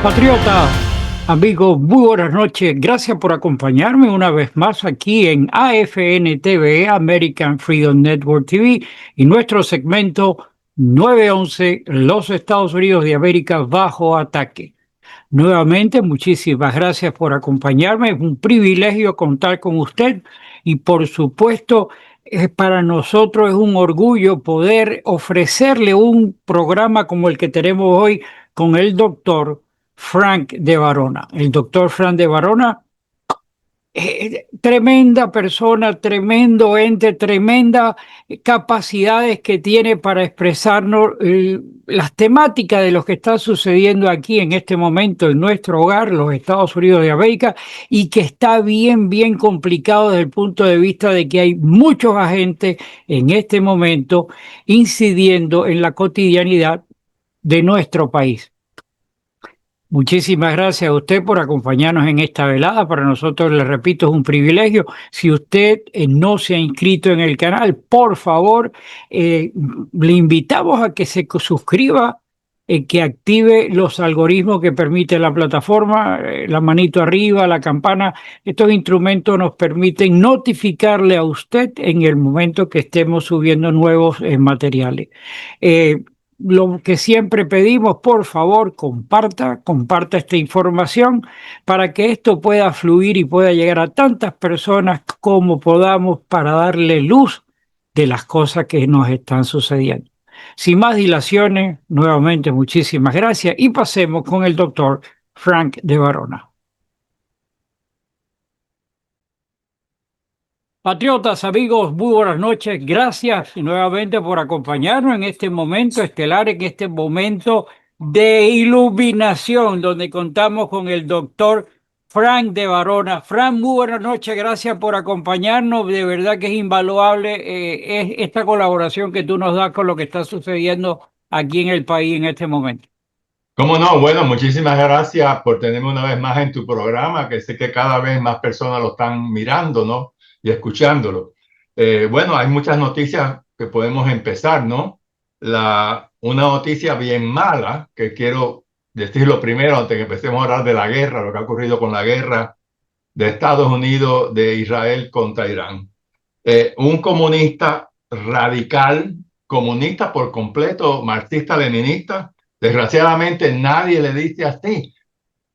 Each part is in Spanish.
Patriota, amigos, muy buenas noches. Gracias por acompañarme una vez más aquí en AFN TV, American Freedom Network TV, y nuestro segmento 911, los Estados Unidos de América bajo ataque. Nuevamente, muchísimas gracias por acompañarme. Es un privilegio contar con usted y, por supuesto, para nosotros es un orgullo poder ofrecerle un programa como el que tenemos hoy con el doctor Frank de Varona. El doctor Frank de Varona, tremenda persona, tremendo ente, tremenda capacidades que tiene para expresarnos las temáticas de lo que está sucediendo aquí en este momento en nuestro hogar, los Estados Unidos de América, y que está bien, bien complicado desde el punto de vista de que hay muchos agentes en este momento incidiendo en la cotidianidad de nuestro país. Muchísimas gracias a usted por acompañarnos en esta velada. Para nosotros, le repito, es un privilegio. Si usted no se ha inscrito en el canal, por favor, le invitamos a que se suscriba, que active los algoritmos que permite la plataforma, la manito arriba, la campana. Estos instrumentos nos permiten notificarle a usted en el momento que estemos subiendo nuevos materiales. Lo que siempre pedimos, por favor, comparta esta información para que esto pueda fluir y pueda llegar a tantas personas como podamos para darle luz de las cosas que nos están sucediendo. Sin más dilaciones, nuevamente muchísimas gracias y pasemos con el doctor Frank de Varona. Patriotas, amigos, muy buenas noches. Gracias nuevamente por acompañarnos en este momento estelar, en este momento de iluminación, donde contamos con el doctor Frank de Varona. Frank, muy buenas noches. Gracias por acompañarnos. De verdad que es invaluable es esta colaboración que tú nos das con lo que está sucediendo aquí en el país en este momento. ¿Cómo no? Bueno, muchísimas gracias por tenerme una vez más en tu programa, que sé que cada vez más personas lo están mirando, ¿no? Y escuchándolo. Bueno, hay muchas noticias que podemos empezar, ¿no? Una noticia bien mala, que quiero decirlo primero antes que empecemos a hablar de la guerra, lo que ha ocurrido con la guerra de Estados Unidos, de Israel contra Irán. Un comunista radical, comunista por completo, marxista-leninista. Desgraciadamente nadie le dice así.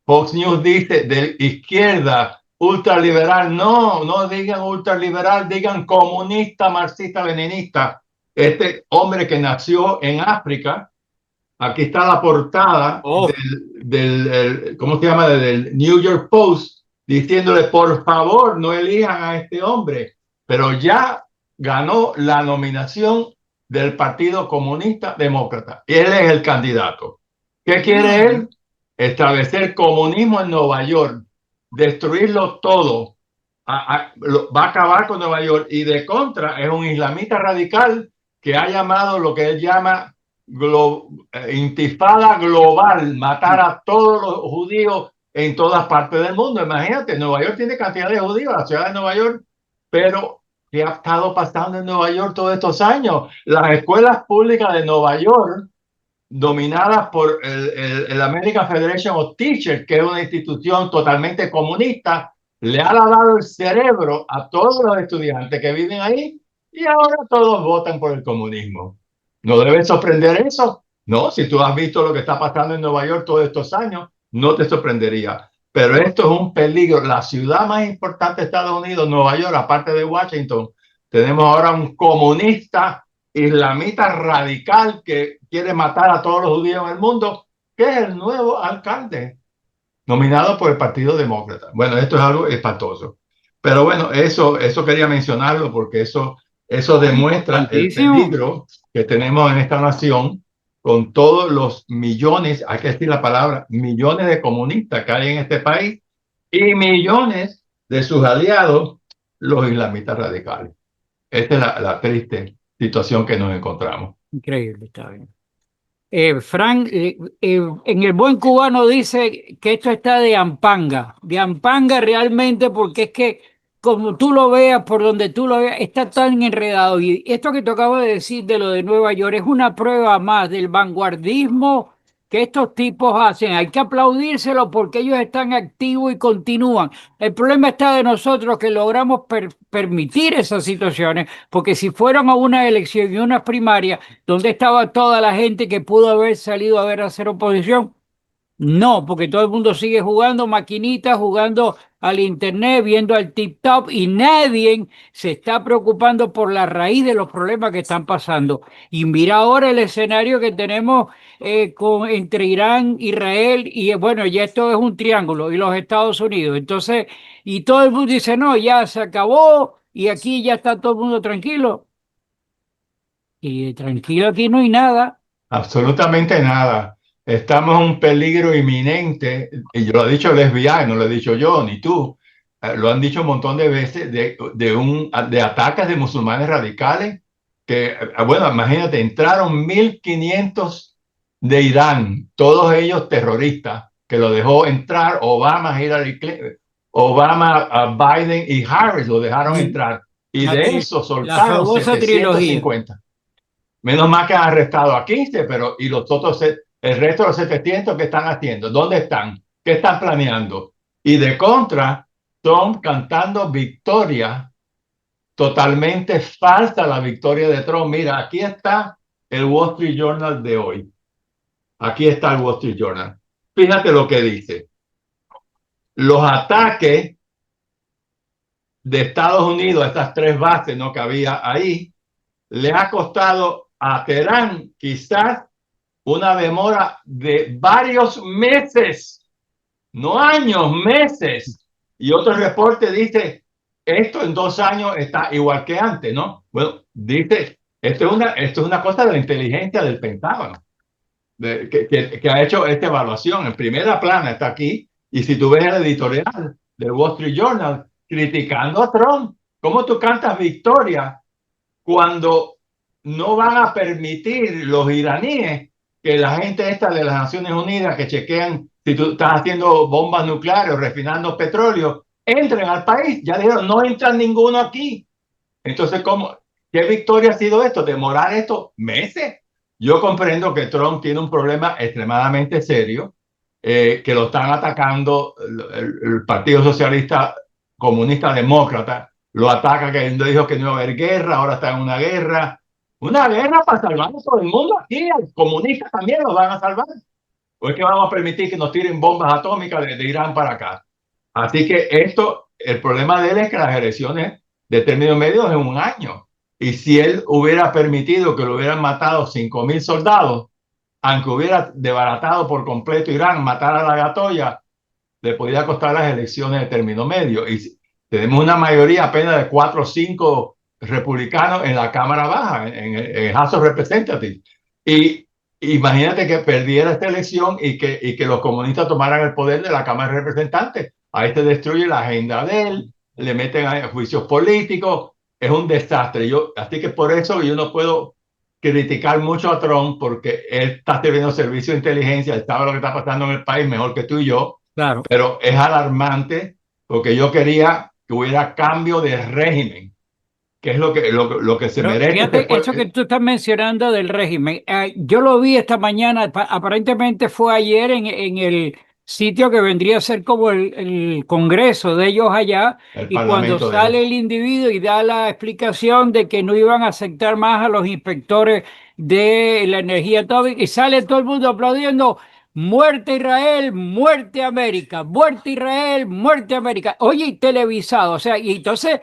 Fox News dice de izquierda, ultraliberal. No, no digan ultraliberal, digan comunista, marxista-leninista. Este hombre que nació en África, aquí está la portada ¿cómo se llama? Del New York Post, diciéndole, por favor, no elijan a este hombre. Pero ya ganó la nominación del Partido Comunista Demócrata. Y él es el candidato. ¿Qué quiere él? Establecer comunismo en Nueva York, destruirlo todo. Va a acabar con Nueva York. Y de contra es un islamita radical que ha llamado lo que él llama intifada global, matar a todos los judíos en todas partes del mundo. Imagínate, Nueva York tiene cantidad de judíos, la ciudad de Nueva York, pero ¿qué ha estado pasando en Nueva York todos estos años? Las escuelas públicas de Nueva York, dominadas por el American Federation of Teachers, que es una institución totalmente comunista, le ha lavado el cerebro a todos los estudiantes que viven ahí y ahora todos votan por el comunismo. ¿No debe sorprender eso? No, si tú has visto lo que está pasando en Nueva York todos estos años, no te sorprendería. Pero esto es un peligro. La ciudad más importante de Estados Unidos, Nueva York, aparte de Washington, tenemos ahora un comunista islamita radical que quiere matar a todos los judíos en el mundo, que es el nuevo alcalde, nominado por el Partido Demócrata. Bueno, esto es algo espantoso. Pero bueno, eso quería mencionarlo porque eso demuestra el peligro que tenemos en esta nación con todos los millones, hay que decir la palabra, millones de comunistas que hay en este país y millones de sus aliados, los islamistas radicales. Esta es la triste situación que nos encontramos. Increíble, está bien. Frank, en el buen cubano dice que esto está de ampanga realmente, porque es que como tú lo veas, por donde tú lo veas, está tan enredado. Y esto que te acabo de decir de lo de Nueva York es una prueba más del vanguardismo que estos tipos hacen. Hay que aplaudírselo porque ellos están activos y continúan. El problema está de nosotros que logramos permitir esas situaciones, porque si fueron a una elección y unas primarias donde estaba toda la gente que pudo haber salido a ver a hacer oposición, no, porque todo el mundo sigue jugando maquinitas, jugando al internet, viendo al TikTok y nadie se está preocupando por la raíz de los problemas que están pasando. Y mira ahora el escenario que tenemos entre Irán, Israel y bueno, ya esto es un triángulo y los Estados Unidos. Entonces, y todo el mundo dice, no, ya se acabó y aquí ya está todo el mundo tranquilo. Y tranquilo aquí no hay nada. Absolutamente nada. Estamos en un peligro inminente, y yo lo he dicho el FBI, no lo he dicho yo ni tú. Lo han dicho un montón de veces de ataques de musulmanes radicales que, bueno, imagínate, entraron 1.500 de Irán, todos ellos terroristas, que lo dejó entrar Obama, Hillary Clinton, Obama, Biden y Harris lo dejaron Y entrar. Y La, de eso la soltaron famosa trilogía. 750. Menos mal que han arrestado a 15, pero ¿y los otros, el resto de los 700 qué están haciendo? ¿Dónde están? ¿Qué están planeando? Y de contra, Trump cantando victoria, totalmente falsa la victoria de Trump. Mira, aquí está el Wall Street Journal de hoy. Aquí está el Wall Street Journal. Fíjate lo que dice. Los ataques de Estados Unidos a estas tres bases, ¿no?, que había ahí, le ha costado a Teherán quizás una demora de varios meses, no años, meses. Y otro reporte dice, esto en 2 años está igual que antes, ¿no? Bueno, dice, esto es una cosa de la inteligencia del Pentágono, que ha hecho esta evaluación. En primera plana está aquí, y si tú ves el editorial del Wall Street Journal criticando a Trump, ¿cómo tú cantas victoria cuando no van a permitir los iraníes que la gente esta de las Naciones Unidas que chequean si tú estás haciendo bombas nucleares o refinando petróleo, entren al país? Ya dijeron, no entran ninguno aquí. Entonces, ¿qué victoria ha sido esto? ¿Demorar esto meses? Yo comprendo que Trump tiene un problema extremadamente serio, que lo están atacando el Partido Socialista Comunista Demócrata, lo ataca, que él dijo que no iba a haber guerra, ahora está en una guerra para salvar a todo el mundo aquí, al comunista también los van a salvar. ¿O es que vamos a permitir que nos tiren bombas atómicas de Irán para acá? Así que el problema de él es que las elecciones de término medio es en un año. Y si él hubiera permitido que lo hubieran matado 5.000 soldados, aunque hubiera desbaratado por completo Irán, matar a la Ayatollah, le podía costar las elecciones de término medio. Y tenemos una mayoría apenas de 4 o 5 republicanos en la Cámara Baja, en House of Representatives. Y imagínate que perdiera esta elección y que los comunistas tomaran el poder de la Cámara de Representantes. Ahí se destruye la agenda de él, le meten a juicios políticos, es un desastre. Así que por eso yo no puedo criticar mucho a Trump, porque él está teniendo servicio de inteligencia, él sabe lo que está pasando en el país mejor que tú y yo, Claro. pero es alarmante porque yo quería que hubiera cambio de régimen, que es lo que se Pero merece este fíjate, eso pueblo. que tú estás mencionando del régimen, yo lo vi esta mañana, aparentemente fue ayer en el sitio que vendría a ser como el Congreso de ellos allá, El y cuando parlamento de ellos. sale el individuo y da la explicación de que no iban a aceptar más a los inspectores de la energía atómica, y sale todo el mundo aplaudiendo. Muerte Israel, muerte América, muerte Israel, muerte América. Oye, y televisado, o sea, y entonces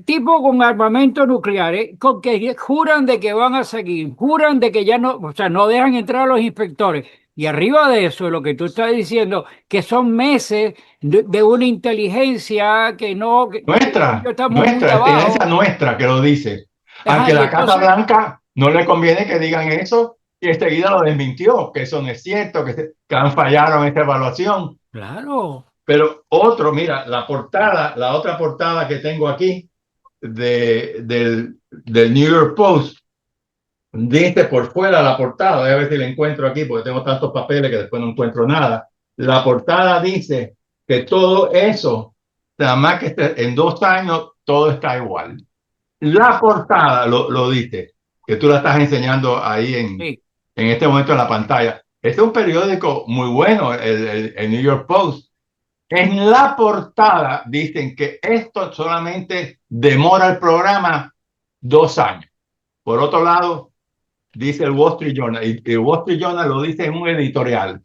tipo con armamento nuclear, con que juran de que van a seguir, juran de que ya no, o sea, no dejan entrar a los inspectores. Y arriba de eso, lo que tú estás diciendo, que son meses de una inteligencia que no, que tú y yo estamos muy Nuestra, inteligencia abajo. nuestra que lo dice. Ajá, Aunque y la Casa entonces, Blanca no le conviene que digan eso, y enseguida lo desmintió, que eso no es cierto, que han fallado en esta evaluación. claro, Pero mira, la otra portada que tengo aquí del New York Post, dice por fuera la portada, voy a ver si la encuentro aquí porque tengo tantos papeles que después no encuentro nada. La portada dice que todo eso, nada más que en 2 años, todo está igual. La portada lo dice, que tú la estás enseñando ahí sí, en este momento en la pantalla. Este es un periódico muy bueno, el New York Post. En la portada dicen que esto solamente demora el programa 2 años. Por otro lado, dice el Wall Street Journal, y el Wall Street Journal lo dice en un editorial.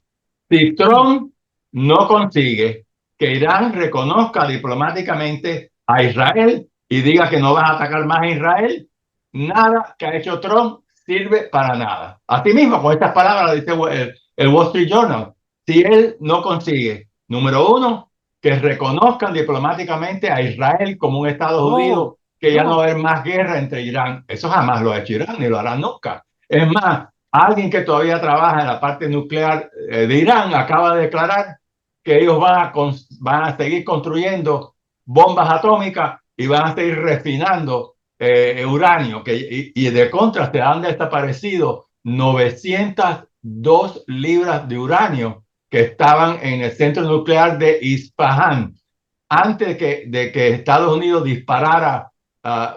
Si Trump no consigue que Irán reconozca diplomáticamente a Israel y diga que no va a atacar más a Israel, nada que ha hecho Trump sirve para nada. Asimismo, con estas palabras dice el Wall Street Journal, si él no consigue, número uno, que reconozcan diplomáticamente a Israel como un Estados Oh, Unidos, que ya no no. va a haber más guerra entre Irán. Eso jamás lo ha hecho Irán, ni lo hará nunca. Es más, alguien que todavía trabaja en la parte nuclear de Irán acaba de declarar que ellos van a seguir construyendo bombas atómicas y van a seguir refinando uranio, y de contra se han desaparecido 902 libras de uranio que estaban en el centro nuclear de Isfahan antes de que Estados Unidos disparara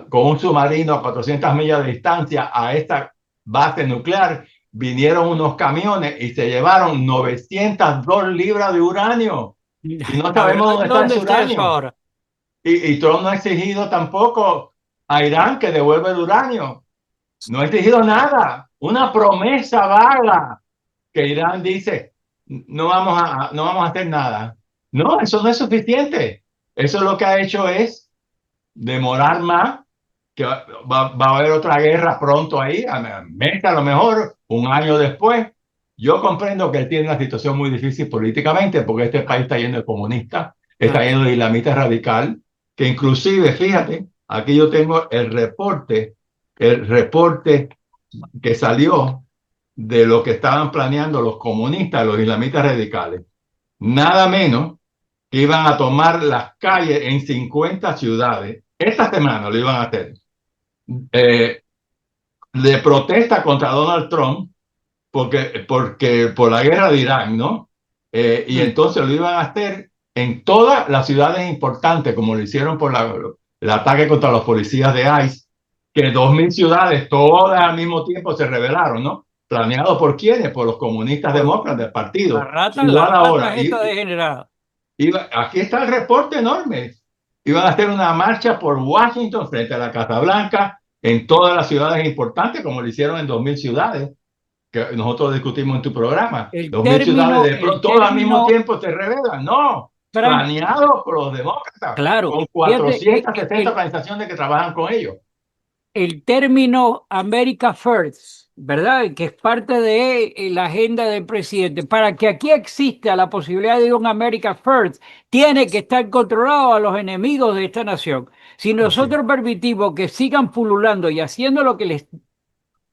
con un submarino a 400 millas de distancia a esta base nuclear. Vinieron unos camiones y se llevaron 902 libras de uranio y no A ver, sabemos dónde está ¿dónde ese está eso uranio. ahora? Y Trump no ha exigido tampoco a Irán que devuelva el uranio. No ha exigido nada. Una promesa vaga que Irán dice, no vamos a hacer nada. No, eso no es suficiente. Eso lo que ha hecho es demorar más, que va a haber otra guerra pronto ahí, a lo mejor un año después. Yo comprendo que él tiene una situación muy difícil políticamente porque este país está lleno de comunistas, está Ah, lleno de islamistas radical, que inclusive, fíjate, aquí yo tengo el reporte que salió de lo que estaban planeando los comunistas, los islamistas radicales. Nada menos que iban a tomar las calles en 50 ciudades. Esta semana lo iban a hacer. Eh, de protesta contra Donald Trump porque por la guerra de Irán, ¿no? Y mm. entonces lo iban a hacer en todas las ciudades importantes, como lo hicieron por el ataque contra los policías de ICE, que 2.000 ciudades, todas al mismo tiempo se rebelaron, ¿no? ¿Planeado por quiénes? Por los comunistas Por demócratas del partido. las Igual ratas ahora. estas degeneradas. Aquí está el reporte enorme. Iban a hacer una marcha por Washington frente a la Casa Blanca en todas las ciudades importantes, como lo hicieron en 2.000 ciudades, que nosotros discutimos en tu programa. El 2.000 ciudades, término, de el pronto, todas al mismo término, tiempo se rebelan. No, Frank, planeado por los demócratas, claro, con fíjate, 460 organizaciones que trabajan con ellos. el término America First, ¿verdad? Que es parte de la agenda del presidente. Para que aquí exista la posibilidad de un America First, tiene que estar controlado a los enemigos de esta nación. Si Así, nosotros permitimos que sigan pululando y haciendo lo que les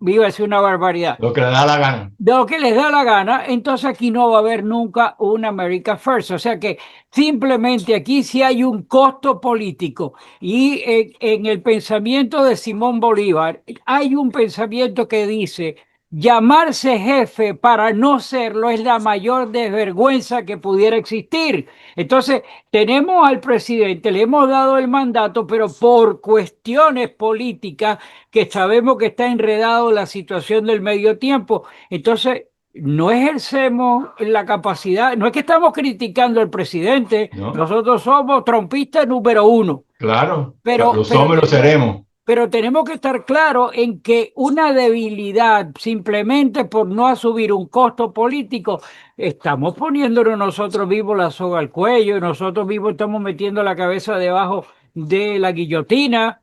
iba a decir una barbaridad, lo que le da la gana. de lo que les da la gana, entonces aquí no va a haber nunca un America First. O sea que simplemente aquí sí hay un costo político. Y en el pensamiento de Simón Bolívar hay un pensamiento que dice, llamarse jefe para no serlo es la mayor desvergüenza que pudiera existir. Entonces, tenemos al presidente, le hemos dado el mandato, pero por cuestiones políticas que sabemos que está enredado la situación del medio tiempo. Entonces, no ejercemos la capacidad, no es que estamos criticando al presidente, ¿No? nosotros somos trompistas número uno, Claro, pero, los pero, hombres lo seremos. pero tenemos que estar claros en que una debilidad simplemente por no asumir un costo político, estamos poniéndonos nosotros vivos la soga al cuello, nosotros vivos estamos metiendo la cabeza debajo de la guillotina.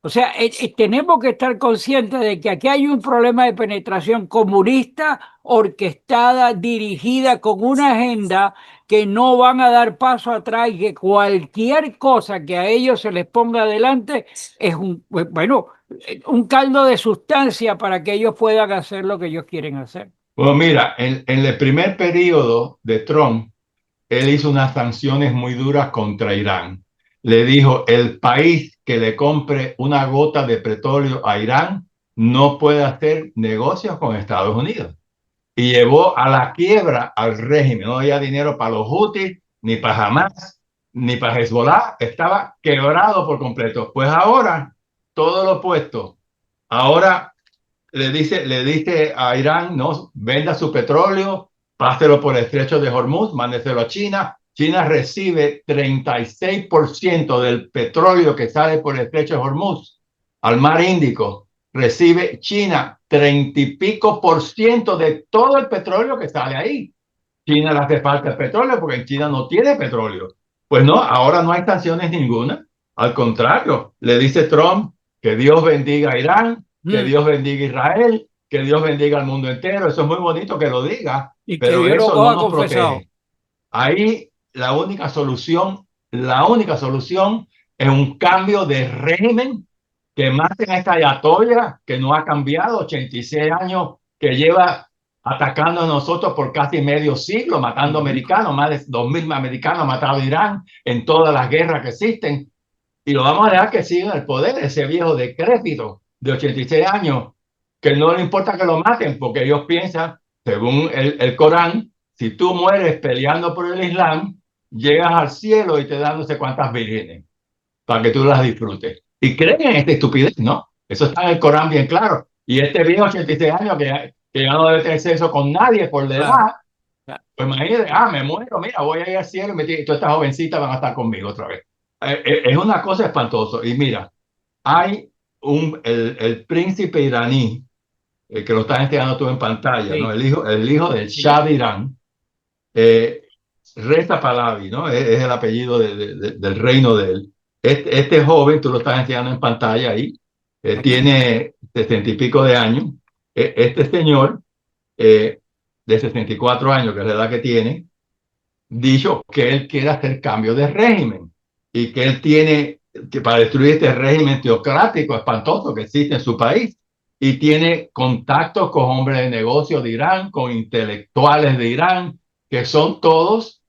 O sea, tenemos que estar conscientes de que aquí hay un problema de penetración comunista, orquestada, dirigida con una agenda que no van a dar paso atrás y que cualquier cosa que a ellos se les ponga adelante es un caldo de sustancia para que ellos puedan hacer lo que ellos quieren hacer. Bueno, mira, en el primer periodo de Trump, él hizo unas sanciones muy duras contra Irán. Le dijo, el país que le compre una gota de petróleo a Irán no puede hacer negocios con Estados Unidos. Y llevó a la quiebra al régimen. No había dinero para los Houthis, ni para Hamas, ni para Hezbollah. Estaba quebrado por completo. Pues ahora, todo lo opuesto. Ahora le dice a Irán, no, venda su petróleo, páselo por el estrecho de Hormuz, mándeselo a China. China recibe 36% del petróleo que sale por el estrecho de Hormuz al mar Índico. Recibe China 30 y pico por ciento de todo el petróleo que sale ahí. China le hace falta el petróleo porque en China no tiene petróleo. Pues no, ahora no hay sanciones ninguna. Al contrario, le dice Trump que Dios bendiga a Irán, que Dios bendiga a Israel, que Dios bendiga al mundo entero. Eso es muy bonito que lo diga, Y que pero Dios lo eso no coja nos confesado. protege. Ahí la única solución es un cambio de régimen que maten a esta ayatolla que no ha cambiado, 86 años, que lleva atacando a nosotros por casi medio siglo, matando americanos, más de 2.000 americanos ha matado Irán en todas las guerras que existen, y lo vamos a dejar que siga en el poder, ese viejo decrépito de 86 años, que no le importa que lo maten, porque ellos piensan, según el Corán, si tú mueres peleando por el Islam, llegas al cielo y te dan no sé cuántas vírgenes para que tú las disfrutes. Y creen en esta estupidez, ¿no? Eso está en el Corán bien claro. Y este viejo 86 años que ya no debe tener sexo con nadie por la edad, Claro. pues imagínate, me muero, mira, voy a ir al cielo y todas estas jovencitas van a estar conmigo otra vez. Es una cosa espantosa. Y mira, hay el príncipe iraní, que lo estás enseñando tú en pantalla, ¿no? Sí. El hijo del Shah de Irán, eh, Reza Pahlavi, ¿no? Es el apellido del reino de él. Este joven, tú lo estás enseñando en pantalla ahí, Aquí. tiene 60 y pico de años. Este señor, eh, de 64 años, que es la edad que tiene, dicho que él quiere hacer cambio de régimen y que él tiene que para destruir este régimen teocrático espantoso que existe en su país y tiene contactos con hombres de negocio de Irán, con intelectuales de Irán, que son todos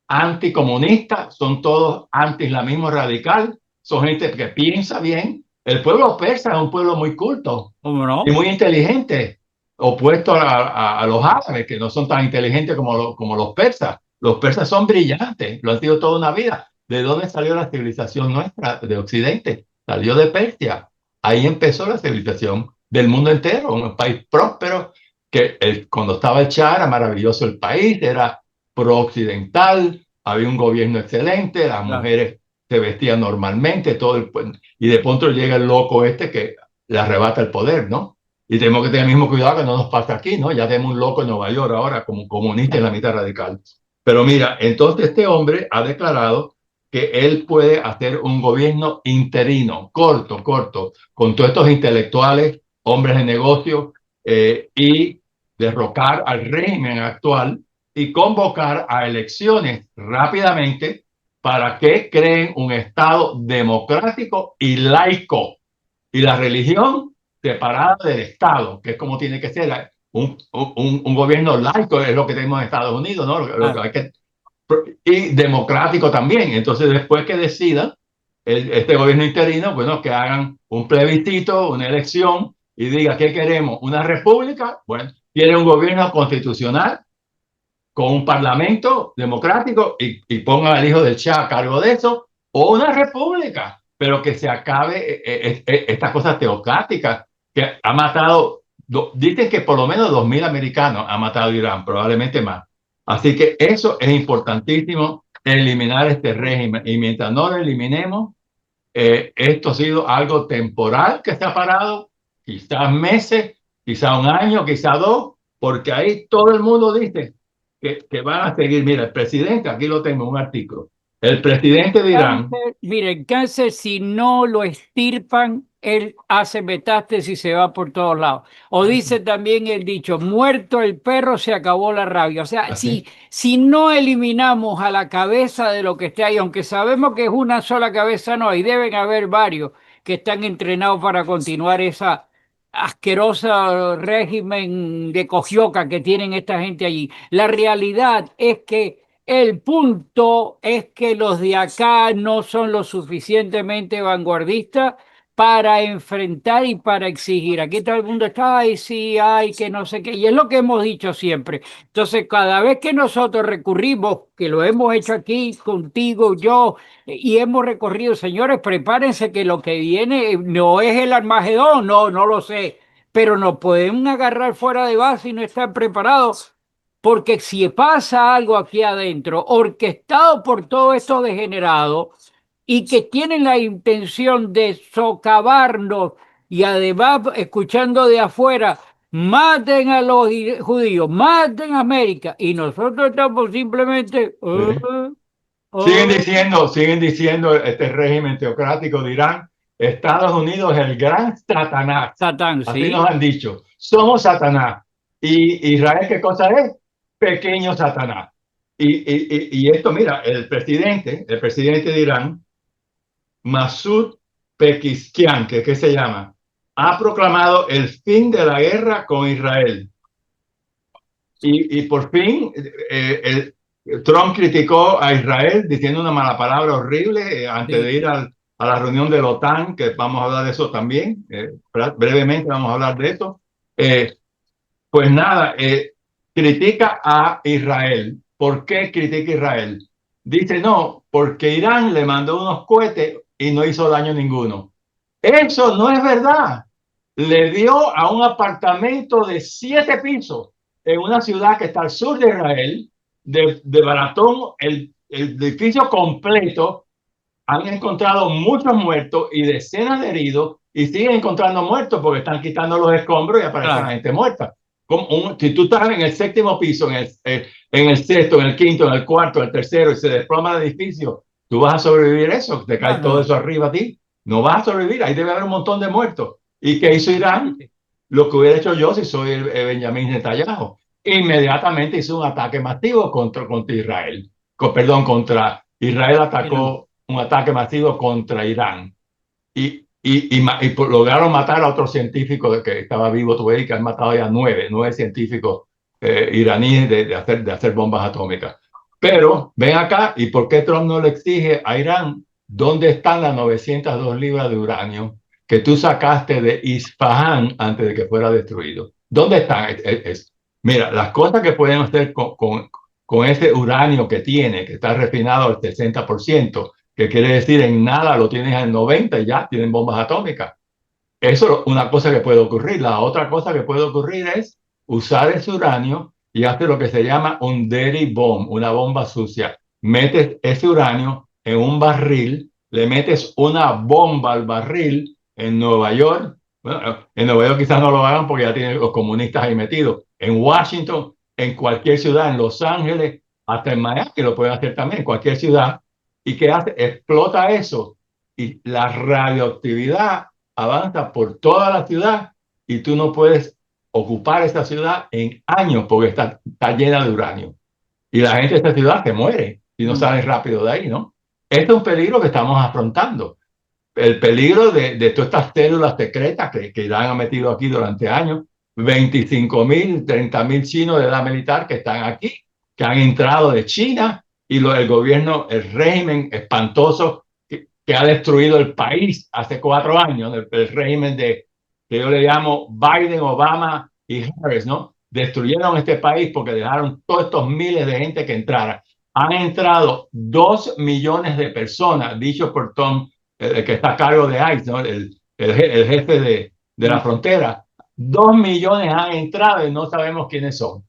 anticomunistas, son todos anti-islamismo radical, son gente que piensa bien. El pueblo persa es un pueblo muy culto ¿Cómo y no? muy inteligente, opuesto a los árabes, que no son tan inteligentes como los persas. Los persas son brillantes, lo han sido toda una vida. ¿De dónde salió la civilización nuestra de Occidente? Salió de Persia. Ahí empezó la civilización del mundo entero, un país próspero, que cuando estaba el Shah era maravilloso el país, era pro-occidental, había un gobierno excelente, las Claro. mujeres se vestían normalmente, y de pronto llega el loco este que le arrebata el poder, ¿no? Y tenemos que tener el mismo cuidado que no nos pase aquí, ¿no? Ya tenemos un loco en Nueva York ahora como comunista en la mitad radical. Pero mira, entonces este hombre ha declarado que él puede hacer un gobierno interino, corto, con todos estos intelectuales, hombres de negocio, y derrocar al régimen actual y convocar a elecciones rápidamente para que creen un Estado democrático y laico y la religión separada del Estado, que es como tiene que ser. Un gobierno laico es lo que tenemos en Estados Unidos, ¿no? Lo que Claro. hay que, y democrático también. Entonces, después que decidan este gobierno interino, bueno, que hagan un plebiscito, una elección y diga qué queremos, una república, bueno, quiere un gobierno constitucional con un parlamento democrático y pongan al hijo del Shah a cargo de eso, o una república, pero que se acabe esta cosa teocrática que ha matado, dicen que por lo menos 2.000 americanos ha matado Irán, probablemente más. Así que eso es importantísimo, eliminar este régimen. Y mientras no lo eliminemos, esto ha sido algo temporal que se ha parado, quizás meses, quizás un año, quizás dos, porque ahí todo el mundo dice que van a seguir. Mira, el presidente, aquí lo tengo, un artículo. El presidente de Irán, Cáncer, miren, cáncer, si no lo extirpan, él hace metástasis y se va por todos lados. O dice también el dicho, muerto el perro, se acabó la rabia. O sea, así, si no eliminamos a la cabeza de lo que esté ahí, aunque sabemos que es una sola cabeza, no, y deben haber varios que están entrenados para continuar esa asquerosa régimen de cojioca que tienen esta gente allí. La realidad es que el punto es que los de acá no son lo suficientemente vanguardistas para enfrentar y para exigir. Aquí todo el mundo está, ay, sí, ay, que no sé qué, y es lo que hemos dicho siempre. Entonces, cada vez que nosotros recurrimos, que lo hemos hecho aquí contigo, yo, y hemos recorrido, señores, prepárense que lo que viene no es el Armagedón, no, no lo sé, pero no pueden agarrar fuera de base y no estar preparados, porque si pasa algo aquí adentro, orquestado por todos estos degenerados y que tienen la intención de socavarnos y además escuchando de afuera, maten a los judíos, maten a América, y nosotros estamos simplemente... Sí. oh, Siguen diciendo este régimen teocrático de Irán, Estados Unidos es el gran Satanás. Satán, Así nos ¿sí? han dicho. Somos Satanás. ¿Y Israel qué cosa es? Pequeño Satanás. Y esto, mira, el presidente de Irán, Masoud Pezeshkian, que ¿qué se llama? Ha proclamado el fin de la guerra con Israel. Y por fin, Trump criticó a Israel diciendo una mala palabra horrible antes de Sí. ir a la reunión de la OTAN, que vamos a hablar de eso también. Brevemente vamos a hablar de eso. Eh, pues nada, critica a Israel. ¿Por qué critica a Israel? Dice, no, porque Irán le mandó unos cohetes y no hizo daño ninguno. Eso no es verdad. Le dio a un apartamento de 7 pisos en una ciudad que está al sur de Israel, de Baratón, el edificio completo. Han encontrado muchos muertos y decenas de heridos y siguen encontrando muertos porque están quitando los escombros y aparece la Claro, gente muerta. Si tú estás en el séptimo piso, en el sexto, en el quinto, en el cuarto, en el tercero y se desploma el edificio, ¿tú vas a sobrevivir eso? ¿Te no, cae todo no, eso arriba a ti? No vas a sobrevivir, ahí debe haber un montón de muertos. ¿Y qué hizo Irán? definitivamente. Lo que hubiera hecho yo si soy el Benjamín Netanyahu. Inmediatamente hizo un ataque masivo contra Israel. Contra Israel Irán. atacó un ataque masivo contra Irán y lograron matar a otro científico que estaba vivo, tuve que han matado ya nueve científicos iraníes de hacer bombas atómicas. Pero ven acá, ¿y por qué Trump no le exige a Irán dónde están las 902 libras de uranio que tú sacaste de Isfahán antes de que fuera destruido? ¿Dónde están? Mira, las cosas que pueden hacer con ese uranio que tiene, que está refinado al 60%, que quiere decir en nada lo tienes al 90 y ya tienen bombas atómicas. Eso es una cosa que puede ocurrir. La otra cosa que puede ocurrir es usar ese uranio y hacer lo que se llama un dirty bomb, una bomba sucia. Metes ese uranio en un barril, le metes una bomba al barril en Nueva York. Bueno, en Nueva York quizás no lo hagan porque ya tienen los comunistas ahí metidos. En Washington, en cualquier ciudad, en Los Ángeles, hasta en Miami, que lo pueden hacer también, en cualquier ciudad. ¿Y qué hace? Explota eso. Y la radioactividad avanza por toda la ciudad y tú no puedes ocupar esa ciudad en años porque está llena de uranio. Y la gente de esta ciudad se muere si no sale rápido de ahí, ¿no? Este es un peligro que estamos afrontando. El peligro de todas estas células secretas que Irán ha metido aquí durante años. 25.000, 30.000 chinos de edad militar que están aquí, que han entrado de China y el gobierno, el régimen espantoso que ha destruido el país hace 4 años, el régimen que yo le llamo Biden, Obama y Harris, ¿no? Destruyeron este país porque dejaron todos estos miles de gente que entrara. Han entrado 2 millones de personas, dicho por Tom, el que está a cargo de ICE, ¿no? El jefe de la frontera. 2 millones han entrado y no sabemos quiénes son.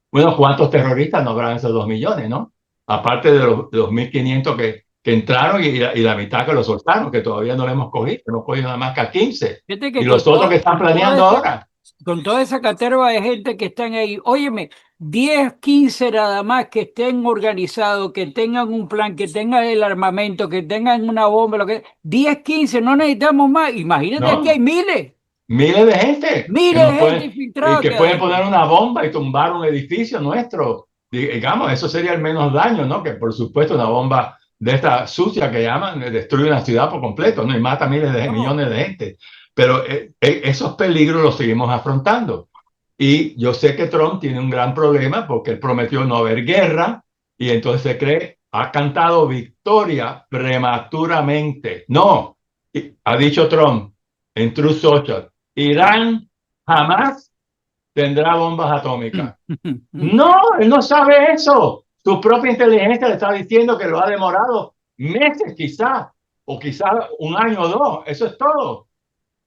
Bueno, ¿cuántos terroristas no habrán esos 2 millones, no? Aparte de los 1.500 que entraron y la mitad que lo soltaron, que todavía no lo hemos cogido, hemos cogido nada más que a 15. Fíjate Y que los otros que están planeando ahora. con toda esa caterva de gente que están ahí, óyeme, 10 15 nada más que estén organizados, que tengan un plan, que tengan el armamento, que tengan una bomba, 10 15 no necesitamos más. Imagínate que hay No, miles, miles de gente que miles de nos gente pueden, y infiltrada que aquí pueden poner adentro. una bomba y tumbar un edificio nuestro. Digamos, eso sería el menos daño, ¿no? Que por supuesto una bomba de esta sucia que llaman destruye una ciudad por completo, ¿no? Y mata miles de No, millones de gente. Pero esos peligros los seguimos afrontando. Y yo sé que Trump tiene un gran problema porque él prometió no haber guerra y entonces se cree, ha cantado victoria prematuramente. No, ha dicho Trump en Truth Social, Irán jamás tendrá bombas atómicas. No, él no sabe eso. Su propia inteligencia le está diciendo que lo ha demorado meses quizás, o quizás un año o dos, eso es todo.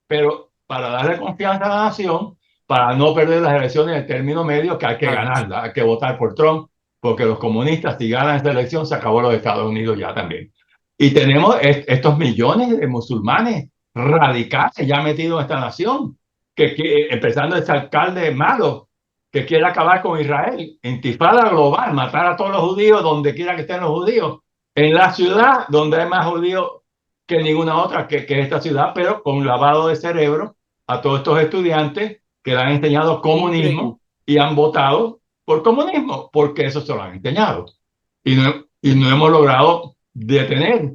Pero para darle confianza a la nación, para no perder las elecciones en el término medio, que hay que Claro. ganarla, hay que votar por Trump, porque los comunistas, si ganan esta elección, se acabó los Estados Unidos ya también. Y tenemos estos millones de musulmanes radicales ya metidos en esta nación, empezando ese alcalde malo que quiere acabar con Israel, intifada global, matar a todos los judíos donde quiera que estén los judíos, en la ciudad donde hay más judíos que ninguna otra que esta ciudad, pero con lavado de cerebro a todos estos estudiantes que le han enseñado Increíble. comunismo y han votado por comunismo, porque eso se lo han enseñado. Y no hemos logrado detener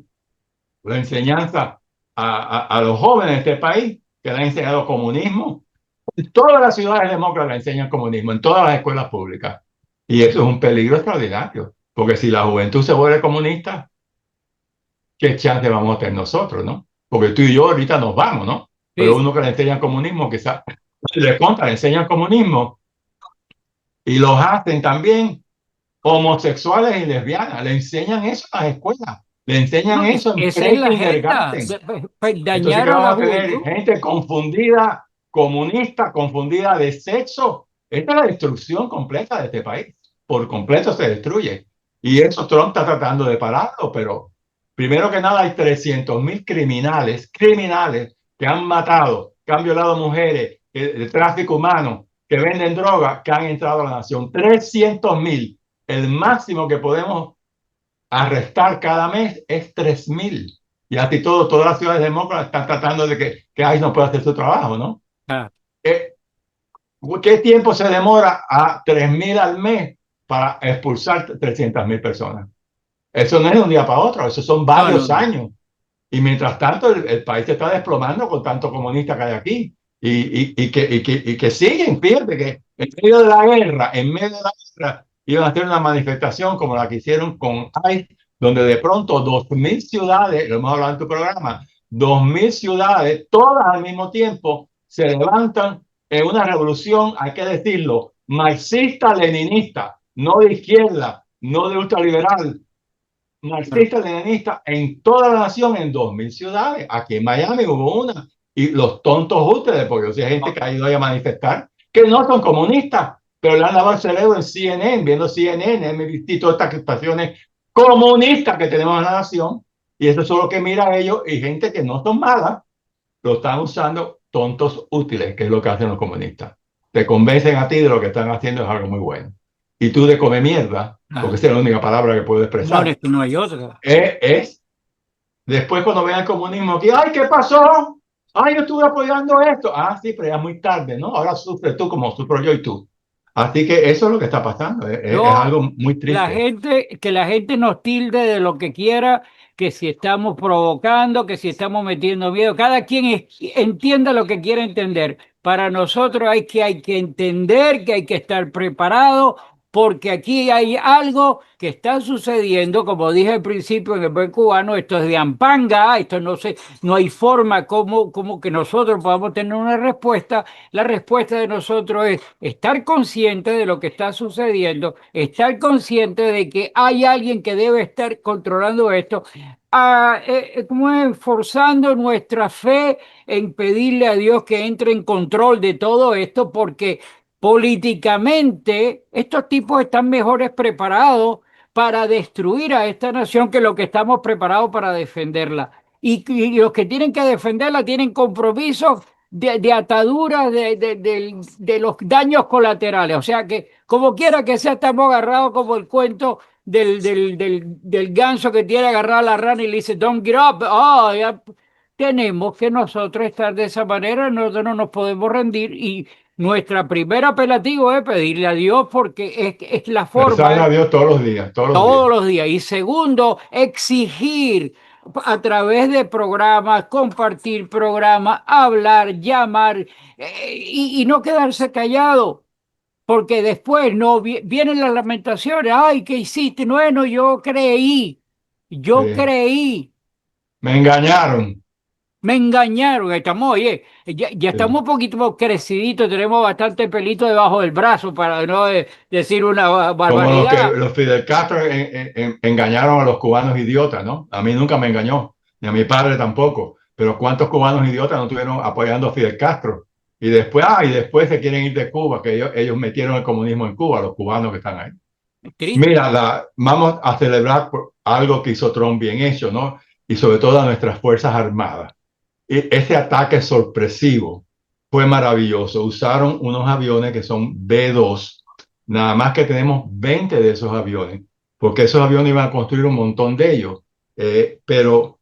la enseñanza a los jóvenes de este país que le han enseñado comunismo. Todas las ciudades demócratas enseñan comunismo, en todas las escuelas públicas. Y eso es un peligro extraordinario, porque si la juventud se vuelve comunista, ¿qué chance vamos a tener nosotros, no? Porque tú y yo ahorita nos vamos, ¿no? Pero Sí. uno que le enseñan comunismo, quizás le contra, le enseñan comunismo y los hacen también homosexuales y lesbianas. Le enseñan eso a las escuelas, le enseñan No, eso en esa es la agenda, pre-kindergarten. pues, Entonces, dañar ¿qué a vamos la a tener? juventud. Gente confundida, comunista, confundida de sexo. Esta es la destrucción completa de este país. Por completo se destruye. Y eso Trump está tratando de pararlo, pero primero que nada hay 300.000 criminales que han matado, que han violado mujeres, de tráfico humano, que venden droga, que han entrado a la nación. 300.000. El máximo que podemos arrestar cada mes es 3.000. Y así todas las ciudades demócratas están tratando de que ICE no pueda hacer su trabajo, ¿no? Ah, ¿Qué, qué tiempo se demora a 3.000 al mes para expulsar 300.000 personas? Eso no es de un día para otro, eso son no, no, varios no. años. Y mientras tanto, el país se está desplomando con tanto comunista que hay aquí. Y que siguen, fíjate que en medio de la guerra, iban a hacer una manifestación como la que hicieron con ICE, donde de pronto 2.000 ciudades, lo hemos hablado en tu programa, 2.000 ciudades, todas al mismo tiempo, se levantan en una revolución, hay que decirlo, marxista-leninista, no de izquierda, no de ultraliberal, Bueno, marxista-leninista en toda la nación, en 2.000 ciudades. Aquí en Miami hubo una. Y los tontos ustedes, porque yo sé gente que ha ido a manifestar, que no son comunistas, pero le han lavado el cerebro en CNN, viendo CNN, me visto todas estas estaciones comunistas que tenemos en la nación. Y eso es lo que mira a ellos, y gente que no son malas, lo están usando tontos útiles, que es lo que hacen los comunistas. Te convencen a ti de lo que están haciendo es algo muy bueno. Y tú de come mierda, porque ah, esa es la única palabra que puedo no, expresar, es que no hay otra. es después cuando vean el comunismo que, ay, ¿qué pasó? Ay, yo estuve apoyando esto. Ah, sí, pero ya muy tarde, ¿no? Ahora sufre tú como sufro yo y tú. Así que eso es lo que está pasando. Es Yo, algo muy triste. que la gente nos tilde de lo que quiera, que si estamos provocando, que si estamos metiendo miedo, cada quien entienda lo que quiere entender. Para nosotros hay que entender que hay que estar preparado, porque aquí hay algo que está sucediendo, como dije al principio en el buen cubano, esto es de ampanga, esto no sé, no hay forma como que nosotros podamos tener una respuesta. La respuesta de nosotros es estar consciente de lo que está sucediendo, estar consciente de que hay alguien que debe estar controlando esto, como es, forzando nuestra fe en pedirle a Dios que entre en control de todo esto, porque políticamente estos tipos están mejores preparados para destruir a esta nación que lo que estamos preparados para defenderla. Y los que tienen que defenderla tienen compromisos de ataduras de los daños colaterales. O sea que, como quiera que sea, estamos agarrados como el cuento del ganso que tiene agarrada a la rana y le dice, don't get up. Oh, ya. Tenemos que nosotros estar de esa manera, nosotros no nos podemos rendir y nuestra primera apelativo es pedirle a Dios porque es la forma, Rezarle a Dios todos los días, todos los todos días. los días. Y segundo, exigir a través de programas, compartir programas, hablar, llamar y no quedarse callado, porque después no vienen las lamentaciones. Ay, ¿qué hiciste? Bueno, yo Sí. creí. Me engañaron. Me engañaron, estamos, oye, ya estamos Sí. un poquito creciditos, tenemos bastante pelito debajo del brazo para no decir una Como los que barbaridad. los Fidel Castro engañaron a los cubanos idiotas, ¿no? A mí nunca me engañó, ni a mi padre tampoco. pero ¿cuántos cubanos idiotas no estuvieron apoyando a Fidel Castro? Y después se quieren ir de Cuba, que ellos metieron el comunismo en Cuba, los cubanos que están ahí. Es triste. Mira, vamos a celebrar por algo que hizo Trump bien hecho, ¿no? Y sobre todo a nuestras Fuerzas Armadas. Ese ataque sorpresivo fue maravilloso. Usaron unos aviones que son B-2, nada más que tenemos 20 de esos aviones, porque esos aviones iban a construir un montón de ellos. Pero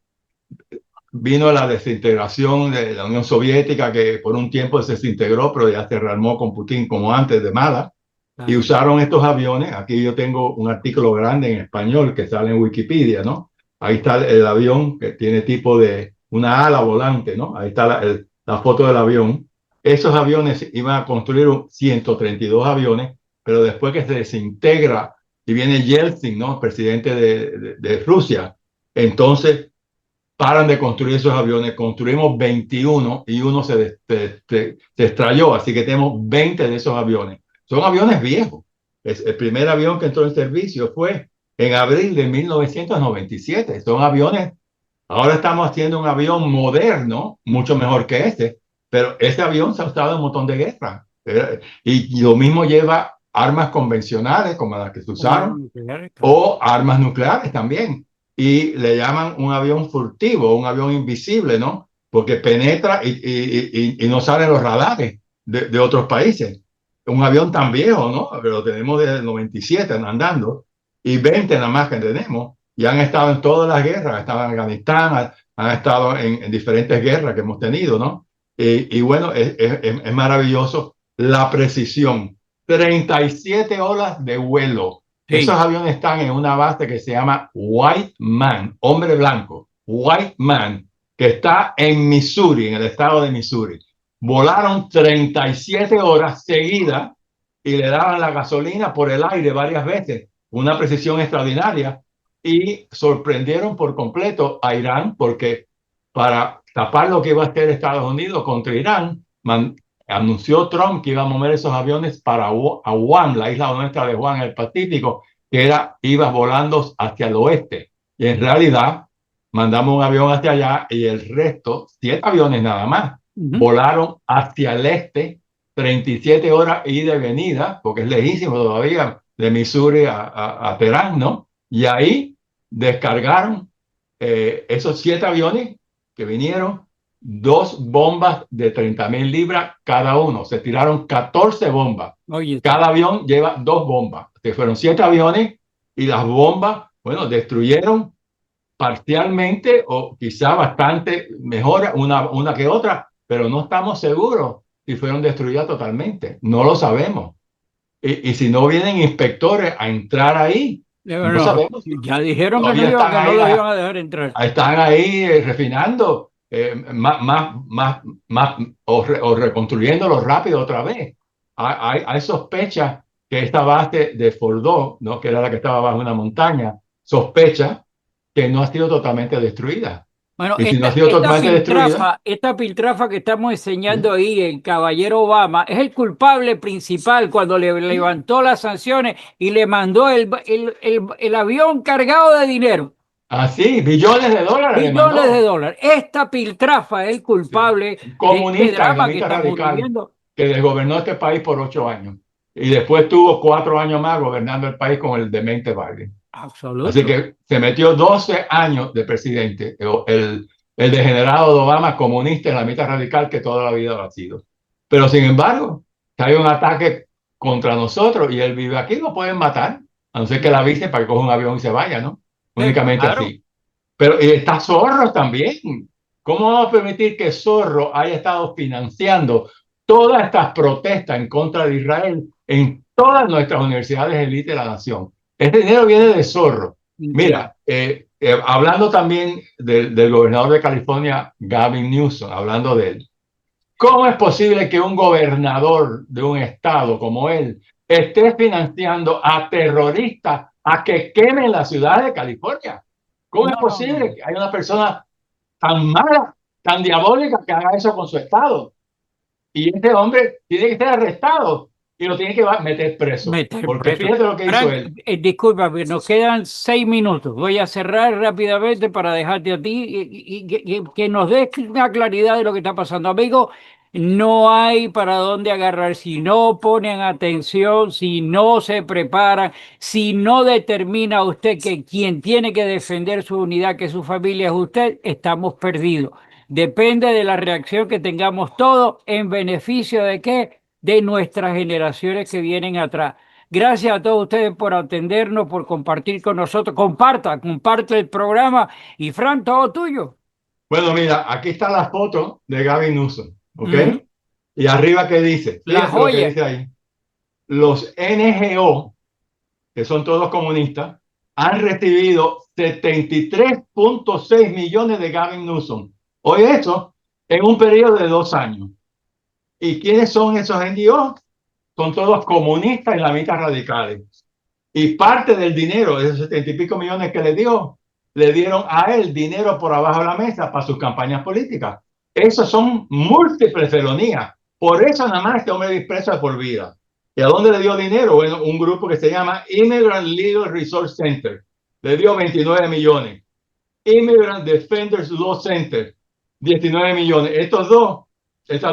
vino la desintegración de la Unión Soviética, que por un tiempo se desintegró, pero ya se rearmó con Putin como antes de Mala. Y Claro. usaron estos aviones. Aquí yo tengo un artículo grande en español que sale en Wikipedia, ¿no? Ahí está el avión que tiene tipo de una ala volante, ¿no? Ahí está la foto del avión. Esos aviones iban a construir 132 aviones, pero después que se desintegra y viene Yeltsin, ¿no? Presidente de Rusia, entonces paran de construir esos aviones, construimos 21 y uno se estrelló, así que tenemos 20 de esos aviones. Son aviones viejos. El primer avión que entró en servicio fue en abril de 1997. Son aviones, ahora estamos haciendo un avión moderno, mucho mejor que este, pero ese avión se ha usado en un montón de guerras. Y lo mismo lleva armas convencionales como las que se Como armas usaron nucleares, claro. o armas nucleares también. Y le llaman un avión furtivo, un avión invisible, ¿no? Porque penetra y no salen los radares de otros países. Un avión tan viejo, ¿no? Pero lo tenemos desde el 97 andando y 20 nada más que tenemos. Y han estado en todas las guerras, han estado en Afganistán, han estado en diferentes guerras que hemos tenido, ¿no? Y bueno, es maravilloso la precisión. 37 horas de vuelo. Esos Sí. aviones están en una base que se llama White Man, hombre blanco, White Man, que está en Missouri, en el estado de Missouri. Volaron 37 horas seguidas y le daban la gasolina por el aire varias veces, una precisión extraordinaria, y sorprendieron por completo a Irán porque para tapar lo que iba a hacer Estados Unidos contra Irán, anunció Trump que iba a mover esos aviones para Guam, la isla nuestra de Guam, en el Pacífico, que iba volando hacia el oeste. Y en realidad mandamos un avión hacia allá y el resto, 7 aviones nada más, Ujú. volaron hacia el este, 37 horas ida y venida, porque es lejísimo todavía de Missouri a Teherán, ¿no? Y ahí descargaron esos 7 aviones que vinieron, 2 bombas de 30.000 libras cada uno. Se tiraron 14 bombas. Oye, Cada avión lleva 2 bombas. Que fueron 7 aviones y las bombas, bueno, destruyeron parcialmente o quizá bastante mejor una que otra, pero no estamos seguros si fueron destruidas totalmente. No lo sabemos. Y si no vienen inspectores a entrar ahí, no bueno, sabemos si ya dijeron que no todavía iban, están que no ahí los iban a dejar entrar. están ahí refinando, o reconstruyéndolo rápido otra vez. Hay sospechas que esta base de Fordo, ¿no? Que era la que estaba bajo una montaña, sospecha que no ha sido totalmente destruida. Bueno, Y si no ha sido totalmente destruida, esta piltrafa que estamos enseñando ahí, el caballero Obama, es el culpable principal cuando le levantó las sanciones y le mandó el avión cargado de dinero, así, billones de dólares le billones de mandó. dólares. Esta piltrafa es el culpable Un de este comunista, drama que islamista estamos radical, viviendo. que desgobernó este país por 8 años. Y después tuvo 4 años más gobernando el país con el demente Biden. Así Absoluto. que se metió 12 años de presidente, el degenerado de Obama, comunista, la mitad radical que toda la vida lo ha sido. Pero sin embargo, si hay un ataque contra nosotros y él vive aquí, lo pueden matar, a no ser que la avisen para que coja un avión y se vaya, ¿no? Únicamente Claro. así. Pero y está Zorro también. ¿Cómo vamos a permitir que Zorro haya estado financiando todas estas protestas en contra de Israel en todas nuestras universidades élite de la nación? Este dinero viene de Zorro. Increíble. Mira, hablando también del gobernador de California, Gavin Newsom, hablando de él. ¿Cómo es posible que un gobernador de un estado como él esté financiando a terroristas a que quemen la ciudad de California? ¿Cómo es No, no, posible no. que haya una persona tan mala, tan diabólica que haga eso con su estado? Y este hombre tiene que ser arrestado. y lo tienen que meter preso. Porque preso. fíjate lo que hizo él. Discúlpame, nos quedan 6 minutos. Voy a cerrar rápidamente para dejarte a ti y que nos des una claridad de lo que está pasando. Amigo, no hay para dónde agarrar si no ponen atención, si no se preparan, si no determina usted que quien tiene que defender su unidad, que su familia es usted, estamos perdidos. Depende de la reacción que tengamos todos en beneficio de qué, de nuestras generaciones que vienen atrás. Gracias a todos ustedes por atendernos, por compartir con nosotros. Comparte el programa y Fran, todo tuyo. Bueno, mira, aquí está la foto de Gavin Newsom, ¿ok? Ujú. Y arriba, ¿qué dice? La Fíjate lo que joya. dice ahí. Los NGO, que son todos comunistas, han recibido 73.6 millones de Gavin Newsom. Oye, eso en un periodo de 2 años. ¿Y quiénes son esos NGO? Son todos comunistas islamistas radicales. Y parte del dinero, de esos 70 y pico millones que le dio, le dieron a él dinero por abajo de la mesa para sus campañas políticas. Esos son múltiples felonías. Por eso nada más este hombre es preso de por vida. ¿Y a dónde le dio dinero? Bueno, un grupo que se llama Immigrant Legal Resource Center. Le dio 29 millones. Immigrant Defenders Law Center, 19 millones. Estas dos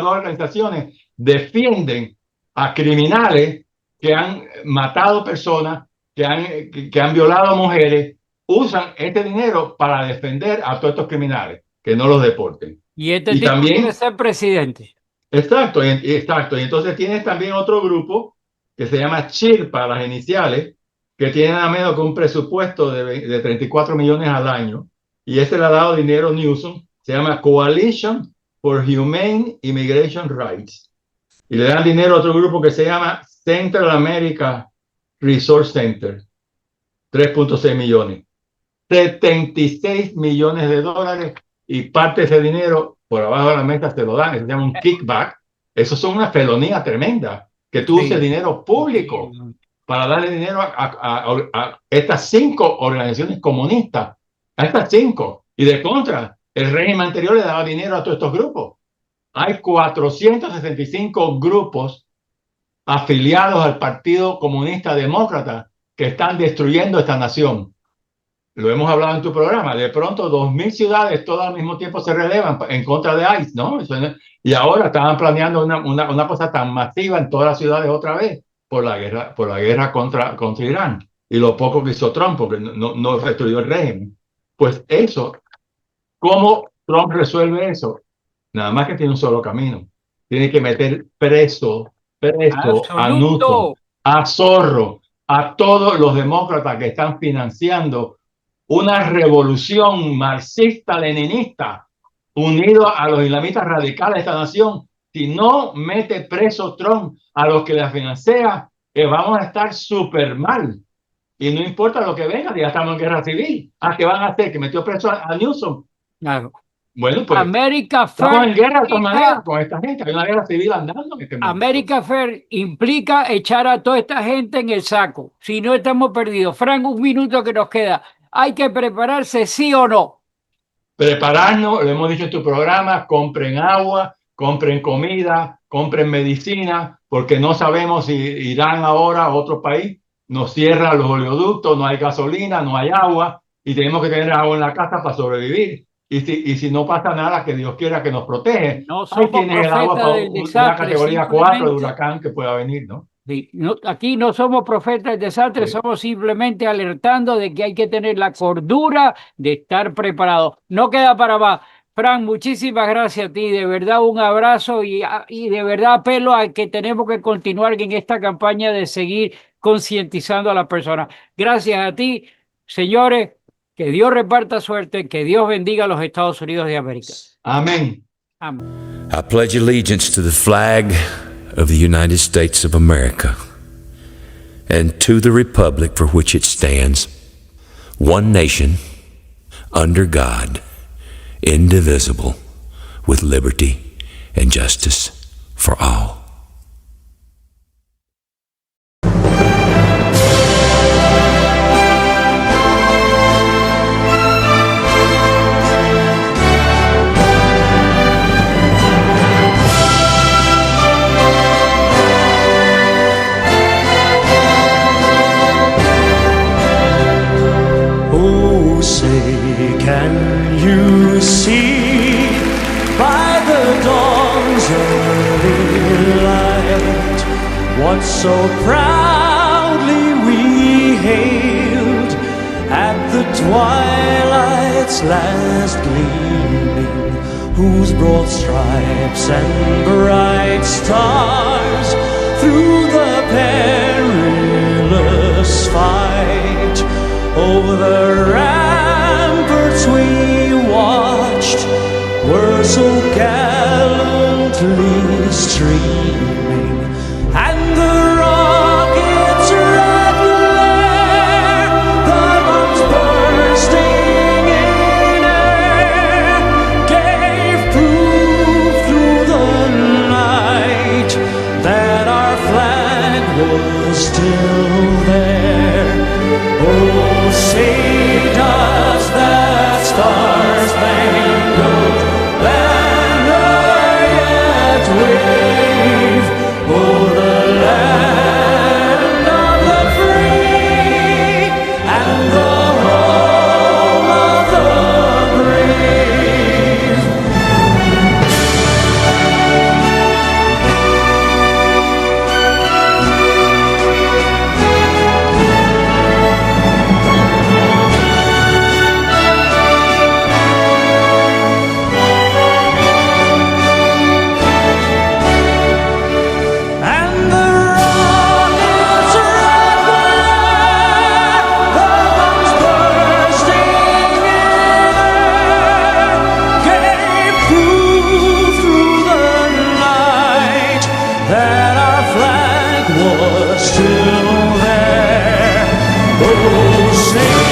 organizaciones defienden a criminales que han matado personas, que han violado mujeres, usan este dinero para defender a todos estos criminales, que no los deporten. Y este Y tipo también, quiere ser presidente. exacto, exacto. Y entonces tienes también otro grupo que se llama CHIR para las iniciales, que tienen a menos que un presupuesto de 34 millones al año, y ese le ha dado dinero Newsom, se llama Coalition for Humane Immigration Rights. Y le dan dinero a otro grupo que se llama Central America Resource Center, 3.6 millones. 76 millones de dólares y parte de ese dinero por abajo de la mesa se lo dan, se llama un kickback. Eso son una felonía tremenda, que tú uses dinero público para darle dinero a estas 5 organizaciones comunistas, a estas 5. Y de contra, el régimen anterior le daba dinero a todos estos grupos. Hay 465 grupos afiliados al Partido Comunista Demócrata que están destruyendo esta nación. Lo hemos hablado en tu programa. De pronto, 2.000 ciudades todas al mismo tiempo se relevan en contra de ICE, ¿no? Y ahora estaban planeando una cosa tan masiva en todas las ciudades otra vez por la guerra contra Irán y lo poco que hizo Trump, porque no destruyó el régimen. Pues eso, ¿cómo Trump resuelve eso? Nada más que tiene un solo camino. Tiene que meter preso a Newsom, a Zorro, a todos los demócratas que están financiando una revolución marxista-leninista unido a los islamistas radicales de esta nación. Si no mete preso Trump a los que la financia, vamos a estar súper mal. Y no importa lo que venga, ya estamos en guerra civil. ¿Qué van a hacer? ¿Que metió preso a Newsom? Claro. Bueno, pues America estamos First en guerra de todas maneras con esta gente. Hay una guerra civil andando en este momento. America First implica echar a toda esta gente en el saco. Si no, estamos perdidos. Frank, un minuto que nos queda. ¿Hay que prepararse, sí o no? Prepararnos, lo hemos dicho en tu programa, compren agua, compren comida, compren medicina, porque no sabemos si Irán ahora, otro país, nos cierra los oleoductos, no hay gasolina, no hay agua, y tenemos que tener agua en la casa para sobrevivir. Y si no pasa nada, que Dios quiera que nos protege, No ahí tienes el agua para una categoría 4 de huracán que pueda venir, ¿no? Sí, aquí no somos profetas del desastre, somos simplemente alertando de que hay que tener la cordura de estar preparado. No queda para más. Frank, muchísimas gracias a ti, de verdad un abrazo y de verdad apelo a que tenemos que continuar en esta campaña de seguir concientizando a las personas. Gracias a ti, señores, que Dios reparta suerte, que Dios bendiga a los Estados Unidos de América. Amén. Amén. I pledge allegiance to the flag of the United States of America and to the republic for which it stands, one nation, under God, indivisible, with liberty and justice for all. You see, by the dawn's early light, what so proudly we hailed at the twilight's last gleaming, whose broad stripes and bright stars through the perilous fight over the ramparts we watched were so gallantly streaming, and the rockets' red glare, the bombs bursting in air, gave proof through the night that our flag was still there. Oh, say does that star-spangled banner yet wave o'er the land of the free and the home of the brave? And the rockets' red glare, the bombs bursting in air, gave proof through the night that our flag was still there. Oh, say